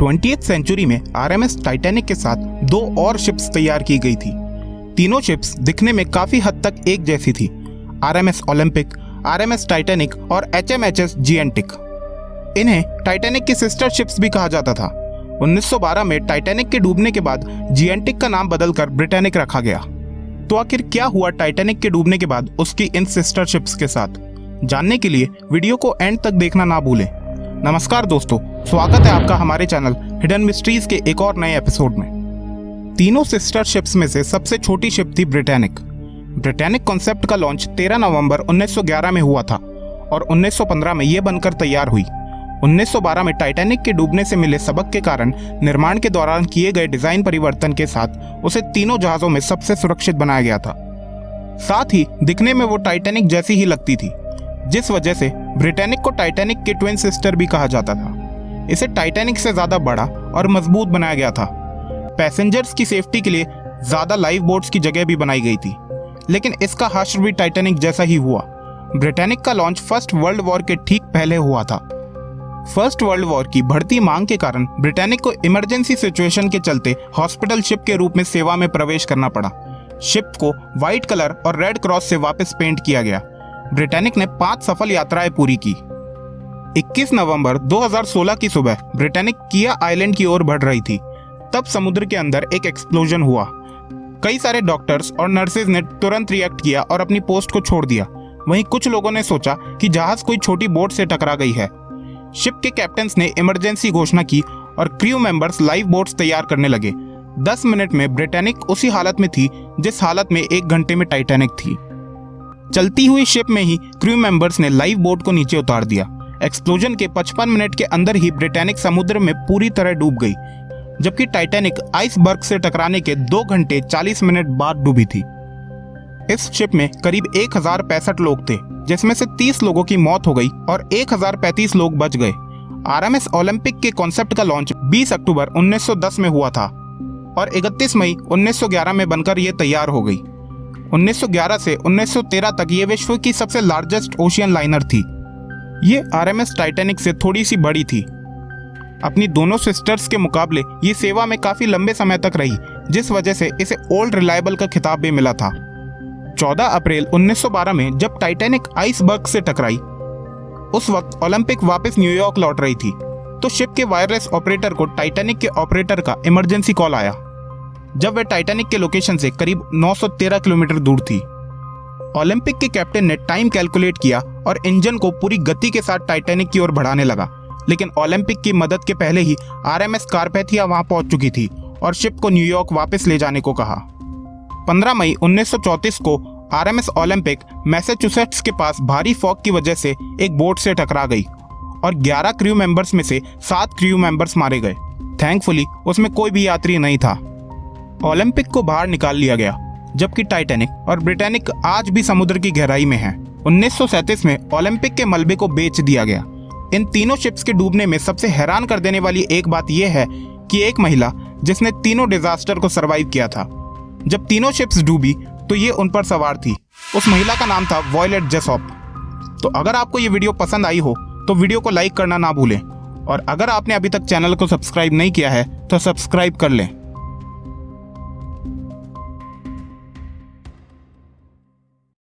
20th century में RMS Titanic के साथ 2 और शिप्स तैयार की गई थी। तीनों शिप्स दिखने में काफी हद तक एक जैसी थी। आरएमएस ओलंपिक, आरएमएस टाइटैनिक और एचएमएचएस जिएंटिक। इन्हें टाइटैनिक की सिस्टर शिप्स भी कहा जाता था। 1912 में टाइटैनिक के डूबने के बाद जिएंटिक का नाम बदलकर ब्रिटानिक रखा गया। तो आखिर क्या हुआ टाइटैनिक के डूबने के बाद उसकी इन सिस्टर शिप्स के साथ? जानने के लिए वीडियो को एंड तक देखना ना भूलें। नमस्कार दोस्तों, स्वागत है आपका हमारे चैनल हिडन मिस्ट्रीज के एक और नए एपिसोड में। तीनों सिस्टर शिप्स में से सबसे छोटी शिप थी ब्रिटानिक। ब्रिटानिक कॉन्सेप्ट का लॉन्च 13 नवंबर 1911 में हुआ था और 1915 में यह बनकर तैयार हुई। 1912 में टाइटैनिक के डूबने से मिले सबक के कारण निर्माण के दौरान किए गए डिजाइन परिवर्तन के साथ उसे तीनों जहाजों में सबसे सुरक्षित बनाया गया था। साथ ही दिखने में वो टाइटैनिक जैसी ही लगती थी, जिस वजह से ब्रिटानिक को टाइटैनिक की ट्विन सिस्टर भी कहा जाता था। इसे टाइटैनिक से ज्यादा बड़ा और मजबूत बनाया गया था। पैसेंजर्स की सेफ्टी के लिए ज्यादा लाइफ बोट्स की जगह भी बनाई गई थी, लेकिन इसका हश्र भी टाइटैनिक जैसा ही हुआ। ब्रिटानिक का लॉन्च फर्स्ट वर्ल्ड वॉर के ठीक पहले हुआ था। फर्स्ट वर्ल्ड वॉर की बढ़ती मांग के कारण ब्रिटानिक को इमरजेंसी सिचुएशन के चलते हॉस्पिटल शिप के रूप में सेवा में प्रवेश करना पड़ा। शिप को व्हाइट कलर और रेड क्रॉस से वापस पेंट किया गया। ब्रिटानिक ने 5 सफल यात्राएं पूरी की। 21 नवंबर 2016 की सुबह ब्रिटानिक किया आइलैंड की ओर बढ़ रही थी। तब समुद्र के अंदर एक एक्सप्लोजन हुआ। कई सारे डॉक्टर्स और नर्सेज ने तुरंत रिएक्ट किया और अपनी पोस्ट को छोड़ दिया। वहीं कुछ लोगों ने सोचा कि जहाज कोई छोटी बोट से टकरा गई है। शिप के कैप्टन्स ने इमरजेंसी घोषणा की और क्रू मेंबर्स लाइफ बोट्स तैयार करने लगे। 10 मिनट में ब्रिटानिक उसी हालत में थी जिस हालत में 1 घंटे में टाइटैनिक थी। चलती हुई शिप में ही क्रू मेंबर्स ने लाइफ बोट को नीचे उतार दिया। एक्सप्लोजन के 55 मिनट के अंदर ही ब्रिटानिक समुद्र में पूरी तरह डूब गई, जबकि टाइटैनिक आइसबर्ग से टकराने के 2 घंटे 40 मिनट बाद डूबी थी। इस शिप में करीब 1065 लोग थे, जिसमें से 30 लोगों की मौत हो गई और 1035 लोग बच गए। आरएमएस ओलंपिक के कॉन्सेप्ट का लॉन्च 20 अक्टूबर 1910 में हुआ था और 31 मई 1911 में बनकर यह तैयार हो गई। 1911 से 1913 तक ये विश्व की सबसे लार्जेस्ट ओशियन लाइनर थी। ये आरएमएस टाइटैनिक से थोड़ी सी बड़ी थी। अपनी दोनों सिस्टर्स के मुकाबले ये सेवा में काफी लंबे समय तक रही, जिस वजह से इसे ओल्ड रिलायबल का खिताब भी मिला था। 14 अप्रैल 1912 में जब टाइटैनिक आइसबर्ग से टकराई, उस वक्त ओलंपिक वापस न्यूयॉर्क लौट रही थी, तो शिप के वायरलेस ऑपरेटर को टाइटैनिक के ऑपरेटर का इमरजेंसी कॉल आया, जब वह टाइटैनिक के लोकेशन से करीब 913 किलोमीटर दूर थी। ओलंपिक के कैप्टन ने टाइम कैलकुलेट किया और इंजन को पूरी गति के साथ टाइटैनिक की ओर बढ़ाने लगा, लेकिन ओलंपिक की मदद के पहले ही आरएमएस कारपैथिया वहां पहुंच चुकी थी और शिप को न्यूयॉर्क वापस ले जाने को कहा। 15 मई 1934 को आरएमएस ओलंपिक मैसाचुसेट्स के पास भारी फॉग की वजह से एक बोट से टकरा गई और 11 क्रू मेंबर्स में से 7 क्रू मेंबर्स मारे गए। थैंकफुली उसमें कोई भी यात्री नहीं था। ओलंपिक को बाहर निकाल लिया गया, जबकि टाइटैनिक और ब्रिटानिक आज भी समुद्र की गहराई में हैं। 1937 में ओलंपिक के मलबे को बेच दिया गया। इन तीनों शिप्स के डूबने में सबसे हैरान कर देने वाली एक बात यह है कि एक महिला जिसने तीनों डिजास्टर को सरवाइव किया था। जब तीनों शिप्स डूबी तो ये उन पर सवार थी। उस महिला का नाम था वॉयलेट जेसॉप। तो अगर आपको ये वीडियो पसंद आई हो तो वीडियो को लाइक करना ना भूलें, और अगर आपने अभी तक चैनल को सब्सक्राइब नहीं किया है तो सब्सक्राइब कर लें।